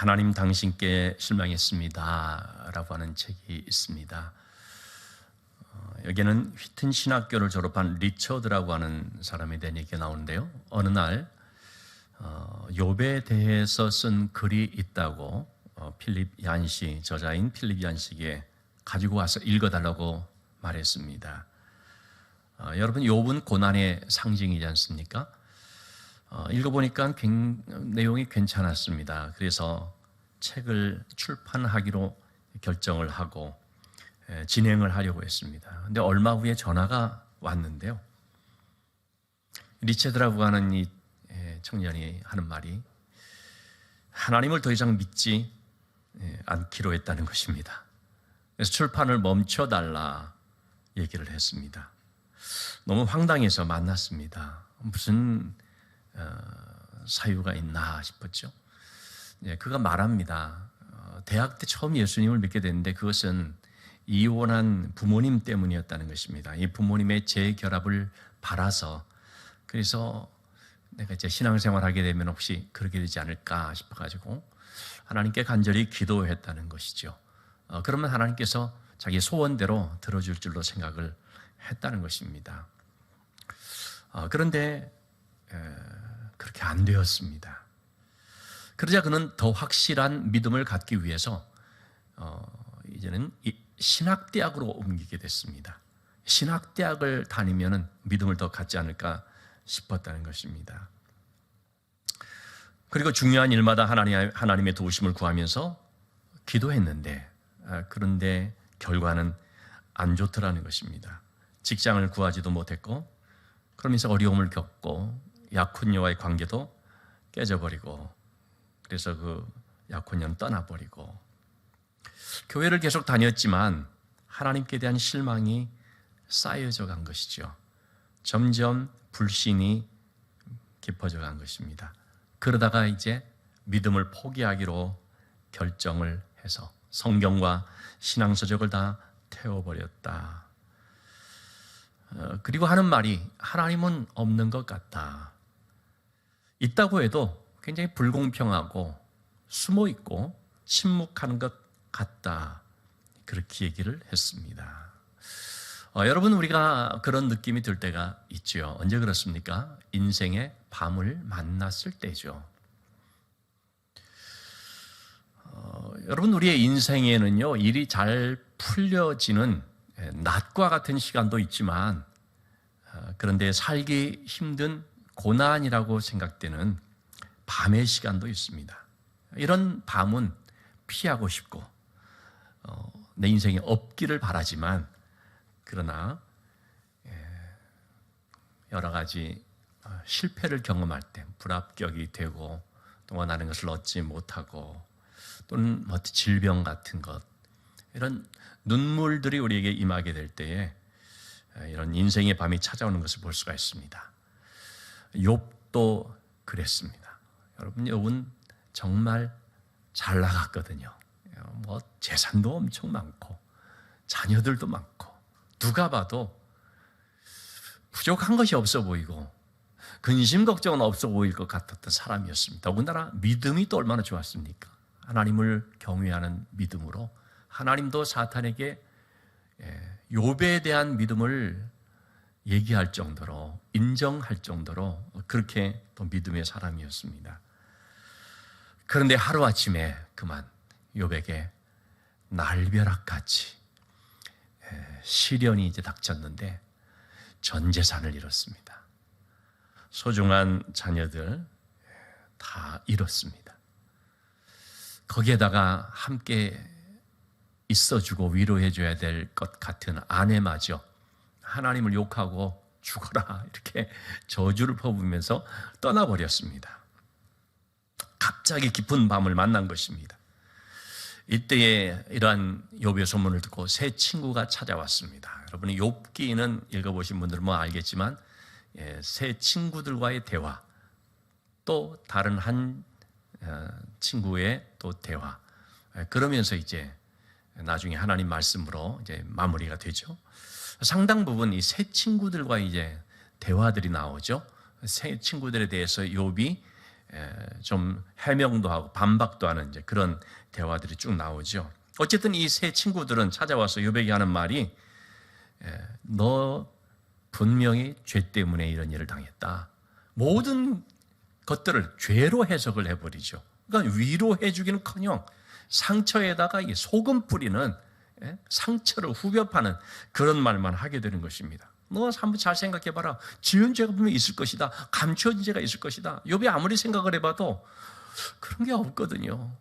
하나님 당신께 실망했습니다 라고 하는 책이 있습니다. 여기에는 휘튼 신학교를 졸업한 리처드라고 하는 사람에 대한 얘기가 나오는데요, 어느 날 욥에 대해서 쓴 글이 있다고 필립 얀시, 저자인 필립 얀시에게 가지고 와서 읽어달라고 말했습니다. 여러분, 욥은 고난의 상징이지 않습니까? 읽어보니까 내용이 괜찮았습니다. 그래서 책을 출판하기로 결정을 하고 진행을 하려고 했습니다. 그런데 얼마 후에 전화가 왔는데요, 리체드라고 하는 이 청년이 하는 말이 하나님을 더 이상 믿지 않기로 했다는 것입니다. 그래서 출판을 멈춰달라 얘기를 했습니다. 너무 황당해서 만났습니다. 무슨 사유가 있나 싶었죠. 그가 말합니다. 대학 때 처음 예수님을 믿게 됐는데 그것은 이혼한 부모님 때문이었다는 것입니다. 이 부모님의 재결합을 바라서, 그래서 내가 이제 신앙생활하게 되면 혹시 그렇게 되지 않을까 싶어가지고 하나님께 간절히 기도했다는 것이죠. 그러면 하나님께서 자기 소원대로 들어줄 줄로 생각을 했다는 것입니다. 그런데 그렇게 안 되었습니다. 그러자 그는 더 확실한 믿음을 갖기 위해서 이제는 신학대학으로 옮기게 됐습니다. 신학대학을 다니면 믿음을 더 갖지 않을까 싶었다는 것입니다. 그리고 중요한 일마다 하나님의 도우심을 구하면서 기도했는데, 그런데 결과는 안 좋더라는 것입니다. 직장을 구하지도 못했고, 그러면서 어려움을 겪고 약혼녀와의 관계도 깨져버리고, 그래서 그 약혼녀는 떠나버리고, 교회를 계속 다녔지만 하나님께 대한 실망이 쌓여져 간 것이죠. 점점 불신이 깊어져 간 것입니다. 그러다가 이제 믿음을 포기하기로 결정을 해서 성경과 신앙서적을 다 태워버렸다. 그리고 하는 말이 하나님은 없는 것 같다. 있다고 해도 굉장히 불공평하고 숨어있고 침묵하는 것 같다. 그렇게 얘기를 했습니다. 여러분, 우리가 그런 느낌이 들 때가 있죠. 언제 그렇습니까? 인생의 밤을 만났을 때죠. 여러분, 우리의 인생에는요, 일이 잘 풀려지는 낮과 같은 시간도 있지만, 그런데 살기 힘든 고난이라고 생각되는 밤의 시간도 있습니다. 이런 밤은 피하고 싶고 내 인생에 없기를 바라지만, 그러나 여러 가지 실패를 경험할 때 불합격이 되고 또 원하는 것을 얻지 못하고 또는 질병 같은 것, 이런 눈물들이 우리에게 임하게 될 때에 이런 인생의 밤이 찾아오는 것을 볼 수가 있습니다. 욥도 그랬습니다. 여러분, 욥은 정말 잘 나갔거든요. 재산도 엄청 많고 자녀들도 많고 누가 봐도 부족한 것이 없어 보이고 근심 걱정은 없어 보일 것 같았던 사람이었습니다. 더군다나 믿음이 또 얼마나 좋았습니까? 하나님을 경외하는 믿음으로 하나님도 사탄에게 욥에 대한 믿음을 얘기할 정도로, 인정할 정도로 그렇게 또 믿음의 사람이었습니다. 그런데 하루아침에 그만 욥에게 날벼락같이 시련이 이제 닥쳤는데 전 재산을 잃었습니다. 소중한 자녀들 다 잃었습니다. 거기에다가 함께 있어주고 위로해줘야 될 것 같은 아내마저 하나님을 욕하고 죽어라 이렇게 저주를 퍼부으면서 떠나버렸습니다. 갑자기 깊은 밤을 만난 것입니다. 이때에 이러한 욥의 소문을 듣고 새 친구가 찾아왔습니다. 여러분이 욥기는 읽어보신 분들은 뭐 알겠지만 새 친구들과의 대화, 또 다른 한 친구의 또 대화, 그러면서 이제 나중에 하나님 말씀으로 이제 마무리가 되죠. 상당 부분 이 새 친구들과 이제 대화들이 나오죠. 새 친구들에 대해서 욥이 좀 해명도 하고 반박도 하는 이제 그런 대화들이 쭉 나오죠. 어쨌든 이 세 친구들은 찾아와서 욥에게 하는 말이 너 분명히 죄 때문에 이런 일을 당했다. 모든 것들을 죄로 해석을 해버리죠. 그러니까 위로해 주기는커녕 상처에다가 이 소금 뿌리는 상처를 후벼 파는 그런 말만 하게 되는 것입니다. 너 한번 잘 생각해봐라. 지은 죄가 분명히 있을 것이다. 감추어진 죄가 있을 것이다. 욥이 아무리 생각을 해봐도 그런 게 없거든요.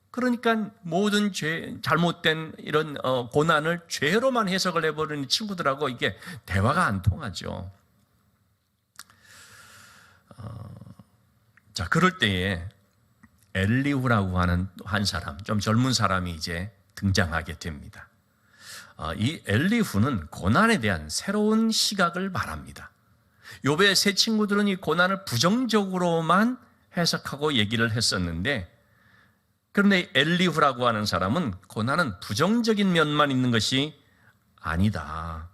그러니까 모든 죄, 잘못된 이런 고난을 죄로만 해석을 해버리는 친구들하고 이게 대화가 안 통하죠. 자, 그럴 때에 엘리후라고 하는 한 사람, 좀 젊은 사람이 이제 등장하게 됩니다. 이 엘리후는 고난에 대한 새로운 시각을 말합니다. 욥의 세 친구들은 이 고난을 부정적으로만 해석하고 얘기를 했었는데, 그런데 엘리후라고 하는 사람은 고난은 부정적인 면만 있는 것이 아니다.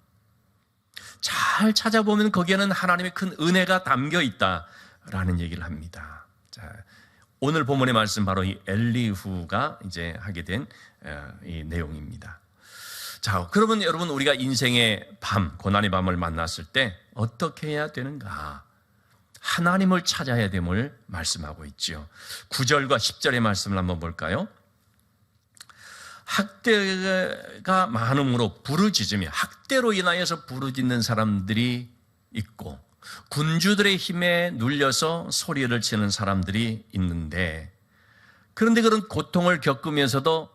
잘 찾아보면 거기에는 하나님의 큰 은혜가 담겨 있다라는 얘기를 합니다. 자, 오늘 본문의 말씀 바로 이 엘리후가 이제 하게 된 이 내용입니다. 자, 그러면 여러분 우리가 인생의 밤, 고난의 밤을 만났을 때 어떻게 해야 되는가? 하나님을 찾아야 됨을 말씀하고 있죠. 9절과 10절의 말씀을 한번 볼까요? 학대가 많음으로 부르짖으며, 학대로 인하여서 부르짖는 사람들이 있고 군주들의 힘에 눌려서 소리를 치는 사람들이 있는데, 그런데 그런 고통을 겪으면서도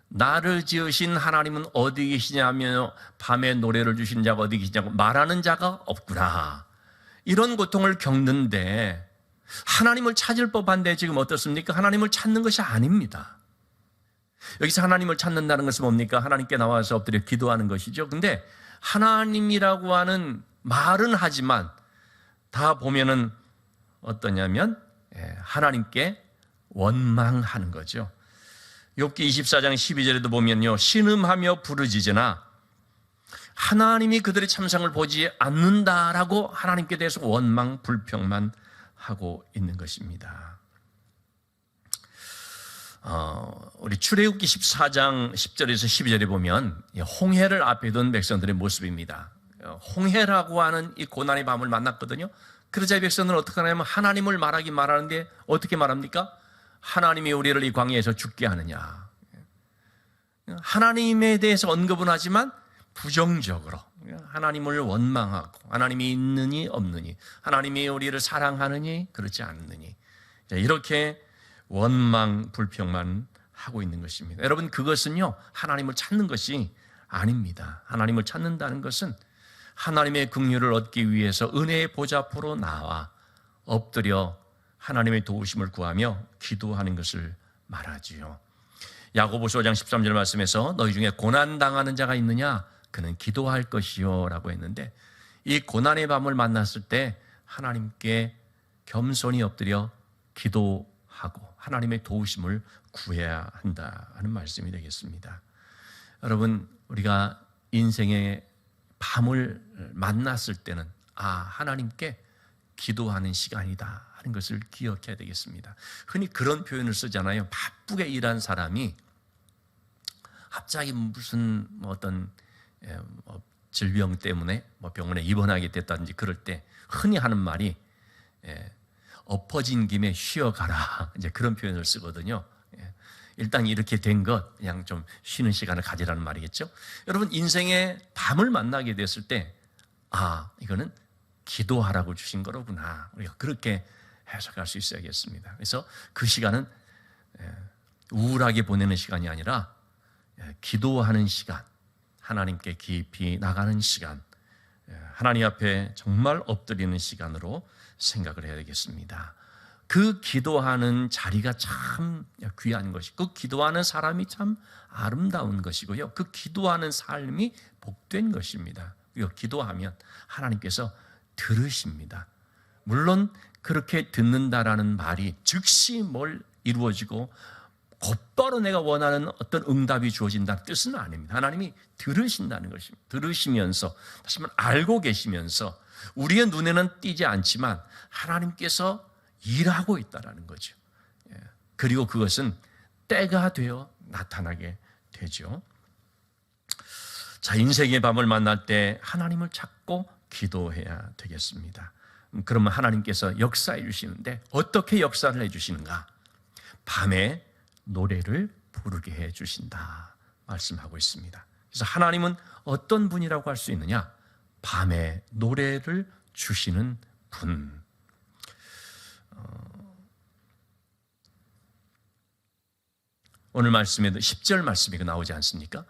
나를 지으신 하나님은 어디 계시냐며 밤에 노래를 주신 자가 어디 계시냐고 말하는 자가 없구나. 이런 고통을 겪는데 하나님을 찾을 법한데 지금 어떻습니까? 하나님을 찾는 것이 아닙니다. 여기서 하나님을 찾는다는 것은 뭡니까? 하나님께 나와서 엎드려 기도하는 것이죠. 근데 하나님이라고 하는 말은 하지만 다 보면은 어떠냐면 하나님께 원망하는 거죠. 욥기 24장 12절에도 보면요, 신음하며 부르짖으나 하나님이 그들의 참상을 보지 않는다라고 하나님께 대해서 원망, 불평만 하고 있는 것입니다. 우리 출애굽기 14장 10절에서 12절에 보면 홍해를 앞에 둔 백성들의 모습입니다. 홍해라고 하는 이 고난의 밤을 만났거든요. 그러자 이 백성들은 어떻게 하냐면 하나님을 말하는데 어떻게 말합니까? 하나님이 우리를 이 광야에서 죽게 하느냐. 하나님에 대해서 언급은 하지만 부정적으로 하나님을 원망하고, 하나님이 있느니 없느니, 하나님이 우리를 사랑하느니 그렇지 않느니, 이렇게 원망 불평만 하고 있는 것입니다. 여러분, 그것은요 하나님을 찾는 것이 아닙니다. 하나님을 찾는다는 것은 하나님의 긍휼을 얻기 위해서 은혜의 보좌 앞으로 나와 엎드려 하나님의 도우심을 구하며 기도하는 것을 말하지요. 야고보서 5장 13절 말씀에서 너희 중에 고난당하는 자가 있느냐? 그는 기도할 것이요 라고 했는데, 이 고난의 밤을 만났을 때 하나님께 겸손히 엎드려 기도하고 하나님의 도우심을 구해야 한다 하는 말씀이 되겠습니다. 여러분, 우리가 인생의 밤을 만났을 때는 하나님께 기도하는 시간이다 하는 것을 기억해야 되겠습니다. 흔히 그런 표현을 쓰잖아요. 바쁘게 일한 사람이 갑자기 무슨 어떤 질병 때문에 병원에 입원하게 됐다든지 그럴 때 흔히 하는 말이 엎어진 김에 쉬어가라, 이제 그런 표현을 쓰거든요. 일단 이렇게 된 것 그냥 좀 쉬는 시간을 가지라는 말이겠죠. 여러분, 인생의 밤을 만나게 됐을 때 이거는 기도하라고 주신 거로구나, 우리가 그렇게 해석할 수 있어야겠습니다. 그래서 그 시간은 우울하게 보내는 시간이 아니라 기도하는 시간, 하나님께 깊이 나가는 시간, 하나님 앞에 정말 엎드리는 시간으로 생각을 해야 되겠습니다. 그 기도하는 자리가 참 귀한 것이, 그 기도하는 사람이 참 아름다운 것이고요, 그 기도하는 삶이 복된 것입니다. 그리고 기도하면 하나님께서 들으십니다. 물론 그렇게 듣는다라는 말이 즉시 뭘 이루어지고 곧바로 내가 원하는 어떤 응답이 주어진다는 뜻은 아닙니다. 하나님이 들으신다는 것입니다. 들으시면서, 다시 말하면 알고 계시면서, 우리의 눈에는 띄지 않지만 하나님께서 일하고 있다라는 거죠. 그리고 그것은 때가 되어 나타나게 되죠. 자, 인생의 밤을 만날 때 하나님을 찾고 기도해야 되겠습니다. 그러면 하나님께서 역사해 주시는데 어떻게 역사를 해 주시는가? 밤에 노래를 부르게 해 주신다 말씀하고 있습니다. 그래서 하나님은 어떤 분이라고 할 수 있느냐? 밤에 노래를 주시는 분. 오늘 말씀에도 10절 말씀이 나오지 않습니까?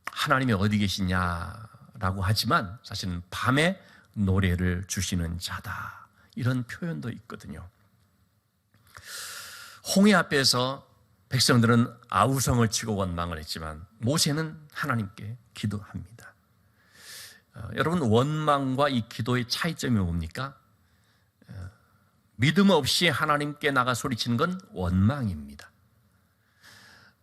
하나님이 어디 계시냐라고 하지만 사실은 밤에 노래를 주시는 자다, 이런 표현도 있거든요. 홍해 앞에서 백성들은 아우성을 치고 원망을 했지만 모세는 하나님께 기도합니다. 여러분, 원망과 이 기도의 차이점이 뭡니까? 믿음 없이 하나님께 나가 소리치는 건 원망입니다.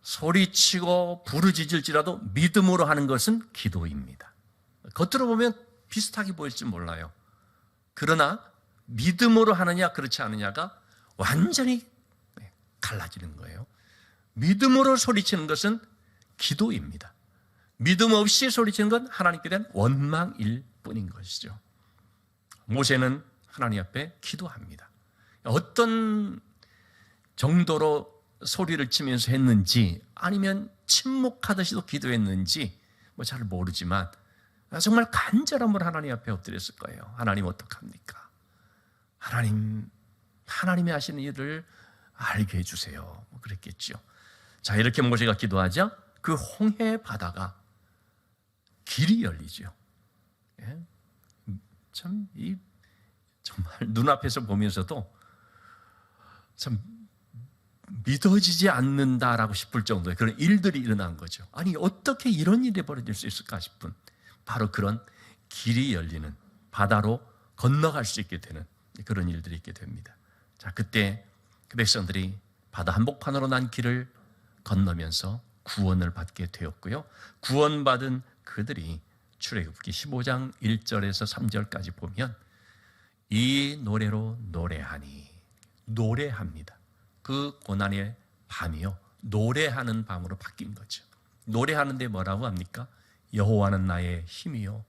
소리치고 부르짖을지라도 믿음으로 하는 것은 기도입니다. 겉으로 보면 비슷하게 보일지 몰라요. 그러나 믿음으로 하느냐 그렇지 않느냐가 완전히 갈라지는 거예요. 믿음으로 소리치는 것은 기도입니다. 믿음 없이 소리치는 건 하나님께 대한 원망일 뿐인 것이죠. 모세는 하나님 앞에 기도합니다. 어떤 정도로 소리를 치면서 했는지, 아니면 침묵하듯이도 기도했는지 잘 모르지만 정말 간절함으로 하나님 앞에 엎드렸을 거예요. 하나님 어떡합니까? 하나님이 하시는 일을 알게 해주세요. 그랬겠죠. 자, 이렇게 모세가 기도하자 그 홍해 바다가 길이 열리죠. 정말 눈앞에서 보면서도 참 믿어지지 않는다라고 싶을 정도의 그런 일들이 일어난 거죠. 아니, 어떻게 이런 일이 벌어질 수 있을까 싶은, 바로 그런 길이 열리는, 바다로 건너갈 수 있게 되는 그런 일들이 있게 됩니다. 자, 그때 그 백성들이 바다 한복판으로 난 길을 건너면서 구원을 받게 되었고요. 구원받은 그들이 출애굽기 15장 1절에서 3절까지 보면 이 노래로 노래합니다. 그 고난의 밤이요, 노래하는 밤으로 바뀐 거죠. 노래하는데 뭐라고 합니까? 여호와는 나의 힘이요,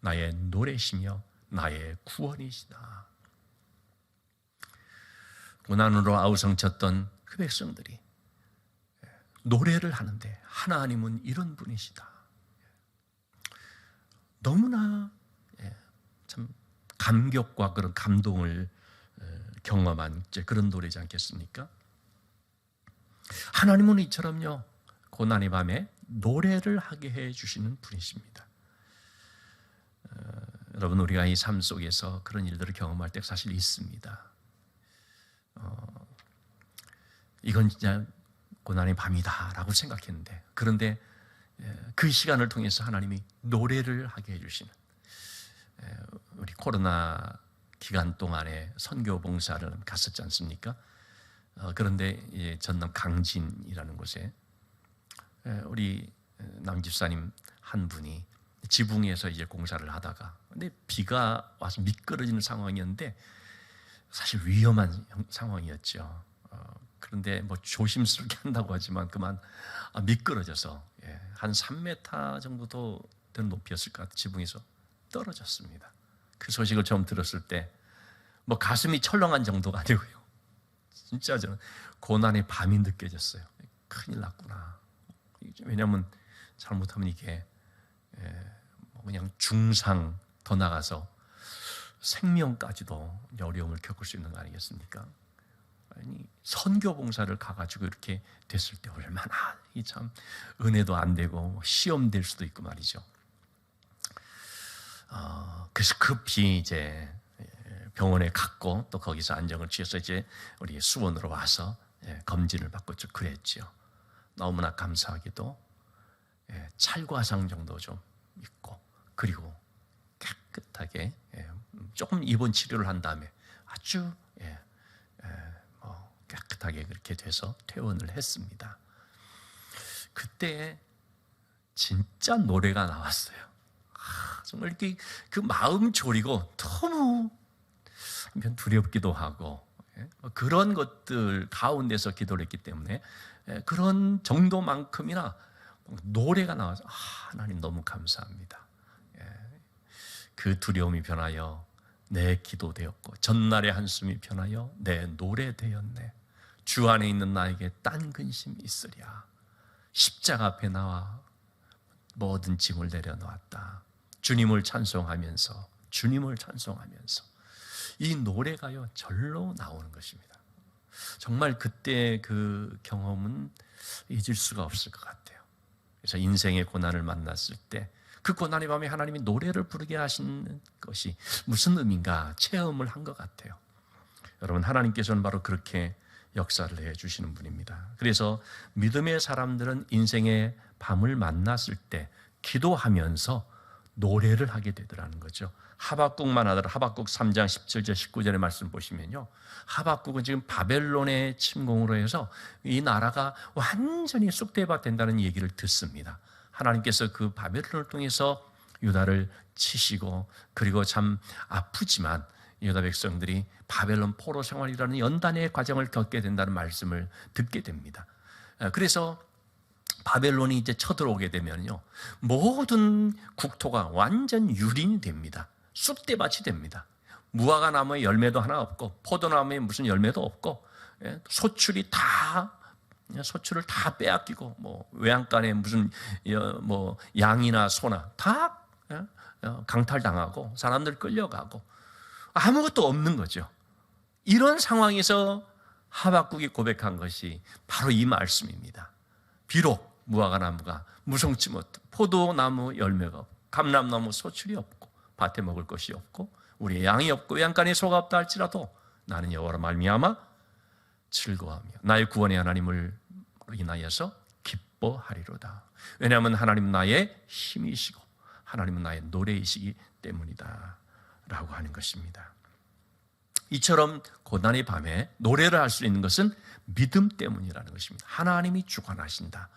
나의 노래시며 나의 구원이시다. 고난으로 아우성쳤던 그 백성들이 노래를 하는데 하나님은 이런 분이시다. 너무나 참 감격과 그런 감동을 경험한 그런 노래지 않겠습니까? 하나님은 이처럼요, 고난의 밤에 노래를 하게 해주시는 분이십니다. 여러분, 우리가 이 삶 속에서 그런 일들을 경험할 때 사실 있습니다. 이건 진짜 고난의 밤이다라고 생각했는데, 그런데 그 시간을 통해서 하나님이 노래를 하게 해주시는, 우리 코로나 기간 동안에 선교 봉사를 갔었지 않습니까? 그런데 전남 강진이라는 곳에 우리 남집사님 한 분이 지붕에서 이제 공사를 하다가, 근데 비가 와서 미끄러지는 상황이었는데 사실 위험한 상황이었죠. 그런데 뭐 조심스럽게 한다고 하지만 그만 미끄러져서 한 3m 정도 되는 높이였을 것 같아요. 지붕에서 떨어졌습니다. 그 소식을 처음 들었을 때 뭐 가슴이 철렁한 정도가 아니고요, 진짜 저는 고난의 밤이 느껴졌어요. 큰일 났구나. 왜냐하면 잘못하면 이게 그냥 중상, 더 나가서 생명까지도 어려움을 겪을 수 있는 거 아니겠습니까? 아니, 선교 봉사를 가가지고 이렇게 됐을 때 얼마나 이 참 은혜도 안 되고 시험 될 수도 있고 말이죠. 그래서 급히 이제 병원에 갔고, 또 거기서 안정을 취해서 이제 우리 수원으로 와서 검진을 받고 좀 그랬죠. 너무나 감사하게도 찰과상 정도 좀 있고, 그리고 깨끗하게 조금 입원 치료를 한 다음에 아주 깨끗하게 그렇게 돼서 퇴원을 했습니다. 그때 진짜 노래가 나왔어요. 정말 이렇게 그 마음 졸이고 너무 두렵기도 하고 그런 것들 가운데서 기도를 했기 때문에 그런 정도만큼이나 노래가 나와서 하나님 너무 감사합니다. 그 두려움이 변하여 내 기도 되었고 전날의 한숨이 변하여 내 노래 되었네. 주 안에 있는 나에게 딴 근심 있으랴. 십자가 앞에 나와 모든 짐을 내려놓았다. 주님을 찬송하면서 이 노래가요 절로 나오는 것입니다. 정말 그때 그 경험은 잊을 수가 없을 것 같아요. 그래서 인생의 고난을 만났을 때 그 고난의 밤에 하나님이 노래를 부르게 하신 것이 무슨 의미인가 체험을 한 것 같아요. 여러분, 하나님께서는 바로 그렇게 역사를 해주시는 분입니다. 그래서 믿음의 사람들은 인생의 밤을 만났을 때 기도하면서 노래를 하게 되더라는 거죠. 하박국만 하더라도 하박국 3장 17절 19절의 말씀 보시면요, 하박국은 지금 바벨론의 침공으로 해서 이 나라가 완전히 쑥대밭 된다는 얘기를 듣습니다. 하나님께서 그 바벨론을 통해서 유다를 치시고, 그리고 참 아프지만 유다 백성들이 바벨론 포로 생활이라는 연단의 과정을 겪게 된다는 말씀을 듣게 됩니다. 그래서 바벨론이 이제 쳐들어오게 되면요, 모든 국토가 완전 유린이 됩니다. 쑥대밭이 됩니다. 무화과 나무에 열매도 하나 없고 포도나무에 무슨 열매도 없고 소출을 다 빼앗기고 외양간에 무슨 양이나 소나 다 강탈당하고 사람들 끌려가고 아무것도 없는 거죠. 이런 상황에서 하박국이 고백한 것이 바로 이 말씀입니다. 비록 무화과 나무가 무성치 못하고 포도나무 열매가 없고 감람나무 소출이 없고 밭에 먹을 것이 없고 우리의 양이 없고 외양간에 소가 없다 할지라도 나는 여호와로 말미암아 즐거워하며 나의 구원의 하나님을 인하여서 기뻐하리로다. 왜냐하면 하나님은 나의 힘이시고 하나님은 나의 노래이시기 때문이다 라고 하는 것입니다. 이처럼 고난의 밤에 노래를 할 수 있는 것은 믿음 때문이라는 것입니다. 하나님이 주관하신다.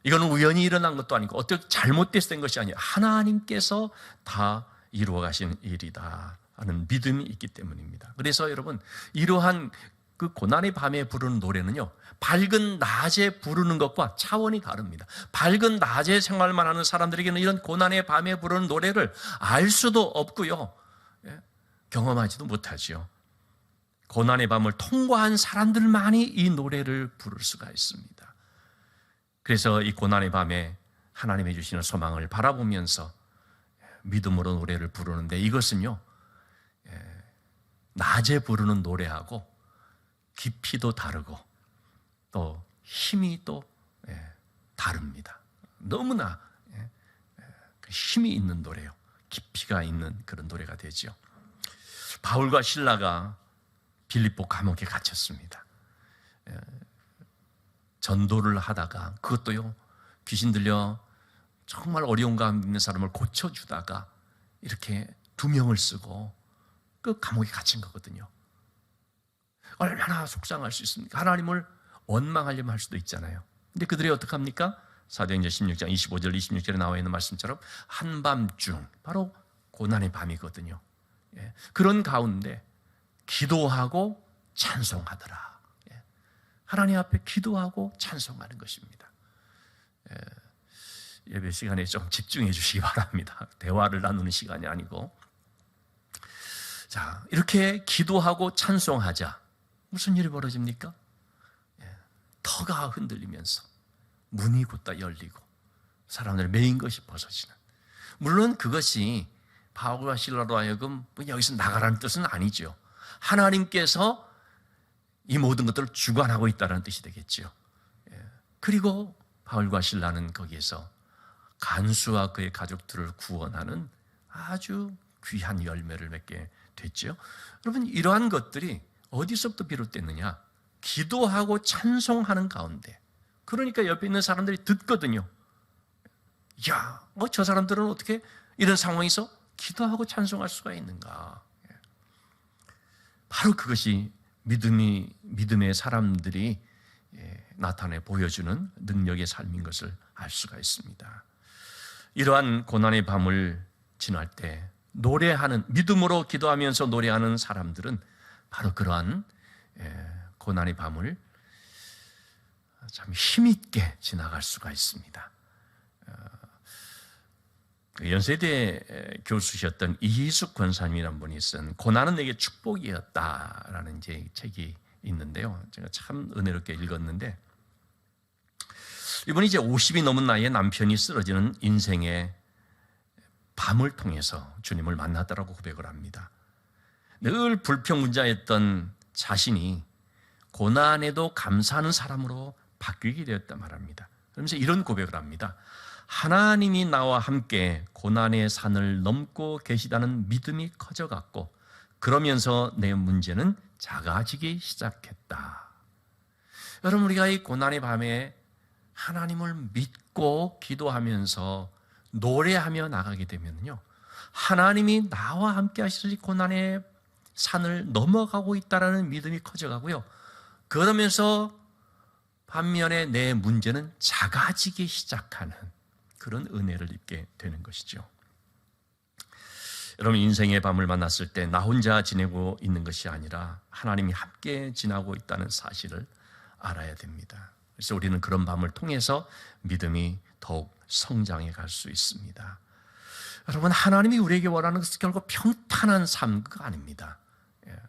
이거는 우연히 일어난 것도 아니고 어떻게 잘못돼서 된 것이 아니라 하나님께서 다 이루어 가신 일이다 하는 믿음이 있기 때문입니다. 그래서 여러분, 이러한 그 고난의 밤에 부르는 노래는요, 밝은 낮에 부르는 것과 차원이 다릅니다. 밝은 낮에 생활만 하는 사람들에게는 이런 고난의 밤에 부르는 노래를 알 수도 없고요, 경험하지도 못하지요. 고난의 밤을 통과한 사람들만이 이 노래를 부를 수가 있습니다. 그래서 이 고난의 밤에 하나님이 주시는 소망을 바라보면서 믿음으로 노래를 부르는데, 이것은요 낮에 부르는 노래하고 깊이도 다르고 또 힘이 또 다릅니다. 너무나 힘이 있는 노래요. 깊이가 있는 그런 노래가 되죠. 바울과 실라가 빌립보 감옥에 갇혔습니다. 전도를 하다가 그것도요, 귀신 들려 정말 어려운 가운데 있는 사람을 고쳐주다가 이렇게 2명을 쓰고 그 감옥에 갇힌 거거든요. 얼마나 속상할 수 있습니까? 하나님을 원망하려면 할 수도 있잖아요. 근데 그들이 어떡합니까? 사도행전 16장 25절 26절에 나와 있는 말씀처럼 한밤중, 바로 고난의 밤이거든요. 그런 가운데 기도하고 찬송하더라. 하나님 앞에 기도하고 찬송하는 것입니다. 예배 시간에 좀 집중해 주시기 바랍니다. 대화를 나누는 시간이 아니고. 자, 이렇게 기도하고 찬송하자. 무슨 일이 벌어집니까? 터가 흔들리면서 문이 곧다 열리고 사람들 매인 것이 벗어지는. 물론 그것이 바울과 실라로 하여금 여기서 나가라는 뜻은 아니죠. 하나님께서 이 모든 것들을 주관하고 있다는 뜻이 되겠죠. 그리고 바울과 실라는 거기에서 간수와 그의 가족들을 구원하는 아주 귀한 열매를 맺게 됐죠. 여러분, 이러한 것들이 어디서부터 비롯됐느냐? 기도하고 찬송하는 가운데. 그러니까 옆에 있는 사람들이 듣거든요. 야, 저 사람들은 어떻게 이런 상황에서 기도하고 찬송할 수가 있는가? 바로 그것이 믿음의 사람들이 나타내 보여주는 능력의 삶인 것을 알 수가 있습니다. 이러한 고난의 밤을 지날 때 노래하는, 믿음으로 기도하면서 노래하는 사람들은 바로 그러한 고난의 밤을 참 힘있게 지나갈 수가 있습니다. 연세대 교수셨던 이희숙 권사님이라는 분이 쓴 고난은 내게 축복이었다라는 이제 책이 있는데요. 제가 참 은혜롭게 읽었는데, 이분이 이제 50이 넘은 나이에 남편이 쓰러지는 인생의 밤을 통해서 주님을 만났다라고 고백을 합니다. 늘 불평문자였던 자신이 고난에도 감사하는 사람으로 바뀌게 되었다 말합니다. 그러면서 이런 고백을 합니다. 하나님이 나와 함께 고난의 산을 넘고 계시다는 믿음이 커져갔고, 그러면서 내 문제는 작아지기 시작했다. 여러분, 우리가 이 고난의 밤에 하나님을 믿고 기도하면서 노래하며 나가게 되면요, 하나님이 나와 함께 하시는 고난의 산을 넘어가고 있다는 믿음이 커져가고요, 그러면서 반면에 내 문제는 작아지기 시작하는 그런 은혜를 입게 되는 것이죠. 여러분, 인생의 밤을 만났을 때 나 혼자 지내고 있는 것이 아니라 하나님이 함께 지나고 있다는 사실을 알아야 됩니다. 그래서 우리는 그런 밤을 통해서 믿음이 더욱 성장해 갈 수 있습니다. 여러분, 하나님이 우리에게 원하는 것은 결국 평탄한 삶가 아닙니다.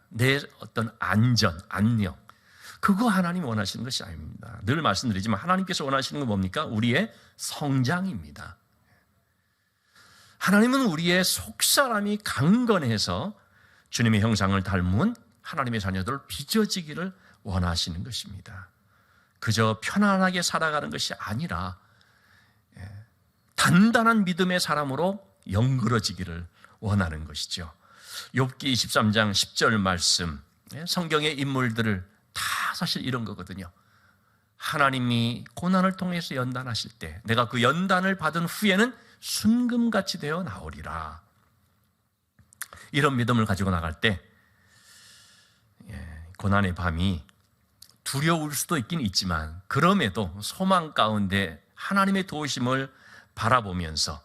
내 어떤 안전, 안녕, 그거 하나님이 원하시는 것이 아닙니다. 늘 말씀드리지만 하나님께서 원하시는 건 뭡니까? 우리의 성장입니다. 하나님은 우리의 속사람이 강건해서 주님의 형상을 닮은 하나님의 자녀들을 빚어지기를 원하시는 것입니다. 그저 편안하게 살아가는 것이 아니라 단단한 믿음의 사람으로 영그러지기를 원하는 것이죠. 욥기 23장 10절 말씀, 성경의 인물들을 다 사실 이런 거거든요. 하나님이 고난을 통해서 연단하실 때 내가 그 연단을 받은 후에는 순금같이 되어 나오리라. 이런 믿음을 가지고 나갈 때 고난의 밤이 두려울 수도 있긴 있지만, 그럼에도 소망 가운데 하나님의 도우심을 바라보면서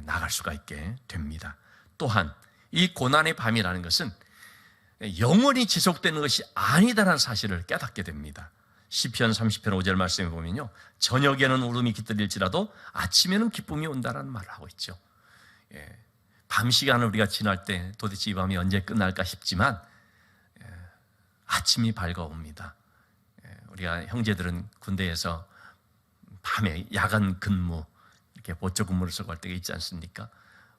나갈 수가 있게 됩니다. 또한 이 고난의 밤이라는 것은 영원히 지속되는 것이 아니다라는 사실을 깨닫게 됩니다. 시편 30편 5절 말씀에 보면요, 저녁에는 울음이 깃들일지라도 아침에는 기쁨이 온다라는 말을 하고 있죠. 밤 시간을 우리가 지날 때 도대체 이 밤이 언제 끝날까 싶지만 아침이 밝아옵니다. 우리가 형제들은 군대에서 밤에 야간 근무, 이렇게 보초 근무를 서고 할 때가 있지 않습니까?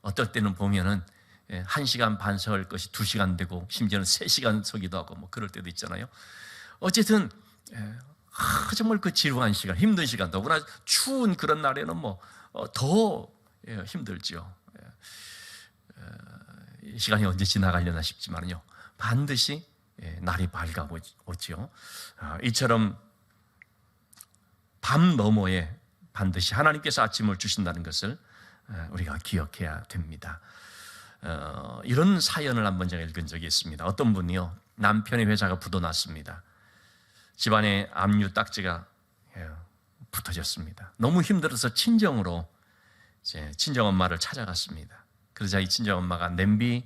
어떨 때는 보면은 1시간 반 설 것이 2시간 되고 심지어는 3시간 서기도 하고 뭐 그럴 때도 있잖아요. 어쨌든 정말 그 지루한 시간, 힘든 시간, 더구나 추운 그런 날에는 뭐 더 힘들죠. 이 시간이 언제 지나가려나 싶지만요, 반드시 날이 밝아오죠. 이처럼 밤 너머에 반드시 하나님께서 아침을 주신다는 것을 우리가 기억해야 됩니다. 이런 사연을 한번 제가 읽은 적이 있습니다. 어떤 분이요, 남편의 회사가 부도났습니다. 집안에 압류 딱지가 붙어졌습니다. 너무 힘들어서 친정으로 이제 친정엄마를 찾아갔습니다. 그러자 이 친정엄마가 냄비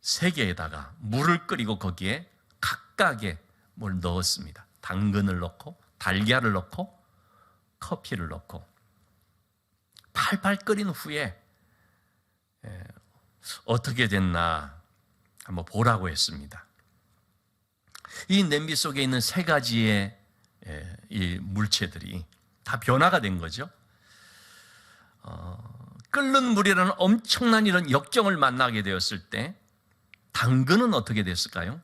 3개에다가 물을 끓이고 거기에 각각의 뭘 넣었습니다. 당근을 넣고 달걀을 넣고 커피를 넣고 팔팔 끓인 후에 어떻게 됐나 한번 보라고 했습니다. 이 냄비 속에 있는 3가지의 이 물체들이 다 변화가 된 거죠. 끓는 물이라는 엄청난 이런 역경을 만나게 되었을 때 당근은 어떻게 됐을까요?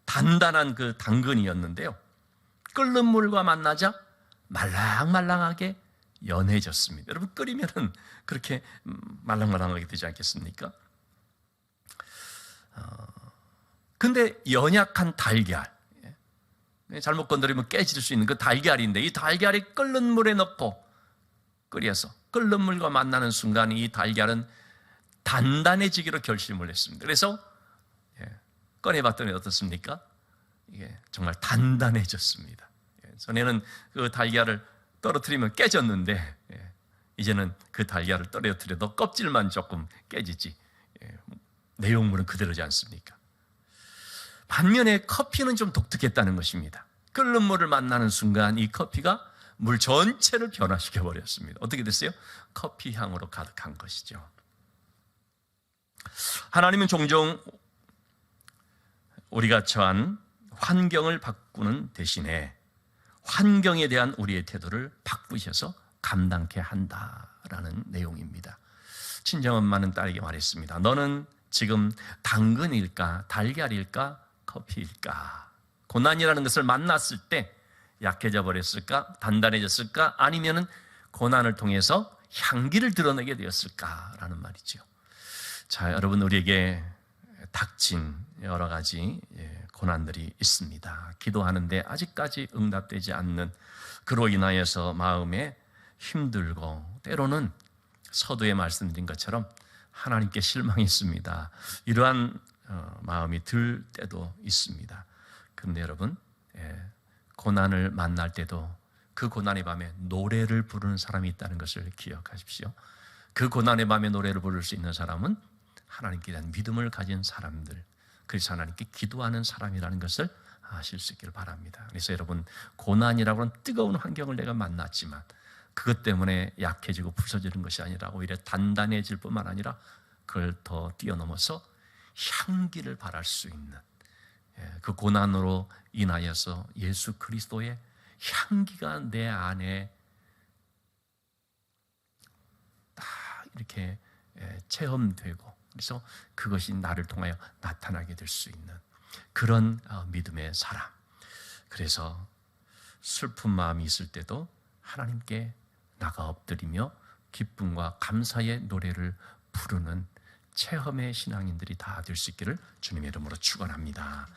단단한 그 당근이었는데요, 끓는 물과 만나자 말랑말랑하게 연해졌습니다. 여러분, 끓이면은 그렇게 말랑말랑하게 되지 않겠습니까? 근데 연약한 달걀, 잘못 건드리면 깨질 수 있는 그 달걀인데, 이 달걀이 끓는 물에 넣고 끓여서 끓는 물과 만나는 순간 이 달걀은 단단해지기로 결심을 했습니다. 그래서 꺼내봤더니 어떻습니까? 이게 정말 단단해졌습니다. 전에는 그 달걀을 떨어뜨리면 깨졌는데 이제는 그 달걀을 떨어뜨려도 껍질만 조금 깨지지 내용물은 그대로지 않습니까? 반면에 커피는 좀 독특했다는 것입니다. 끓는 물을 만나는 순간 이 커피가 물 전체를 변화시켜 버렸습니다. 어떻게 됐어요? 커피 향으로 가득한 것이죠. 하나님은 종종 우리가 처한 환경을 바꾸는 대신에 환경에 대한 우리의 태도를 바꾸셔서 감당케 한다라는 내용입니다. 친정엄마는 딸에게 말했습니다. 너는 지금 당근일까, 달걀일까, 커피일까? 고난이라는 것을 만났을 때 약해져 버렸을까, 단단해졌을까, 아니면은 고난을 통해서 향기를 드러내게 되었을까라는 말이죠. 자, 여러분, 우리에게 닥친 여러 가지 고난들이 있습니다. 기도하는데 아직까지 응답되지 않는, 그로 인하여서 마음에 힘들고 때로는 서두에 말씀드린 것처럼 하나님께 실망했습니다. 이러한 마음이 들 때도 있습니다. 그런데 여러분, 고난을 만날 때도 그 고난의 밤에 노래를 부르는 사람이 있다는 것을 기억하십시오. 그 고난의 밤에 노래를 부를 수 있는 사람은 하나님께 대한 믿음을 가진 사람들, 그래서 하나님께 기도하는 사람이라는 것을 아실 수 있기를 바랍니다. 그래서 여러분, 고난이라고 하는 뜨거운 환경을 내가 만났지만 그것 때문에 약해지고 부서지는 것이 아니라 오히려 단단해질 뿐만 아니라 그걸 더 뛰어넘어서 향기를 발할 수 있는, 그 고난으로 인하여서 예수 그리스도의 향기가 내 안에 딱 이렇게 체험되고, 그래서 그것이 나를 통하여 나타나게 될 수 있는 그런 믿음의 사람. 그래서 슬픈 마음이 있을 때도 하나님께 나가 엎드리며 기쁨과 감사의 노래를 부르는 체험의 신앙인들이 다 될 수 있기를 주님의 이름으로 축원합니다.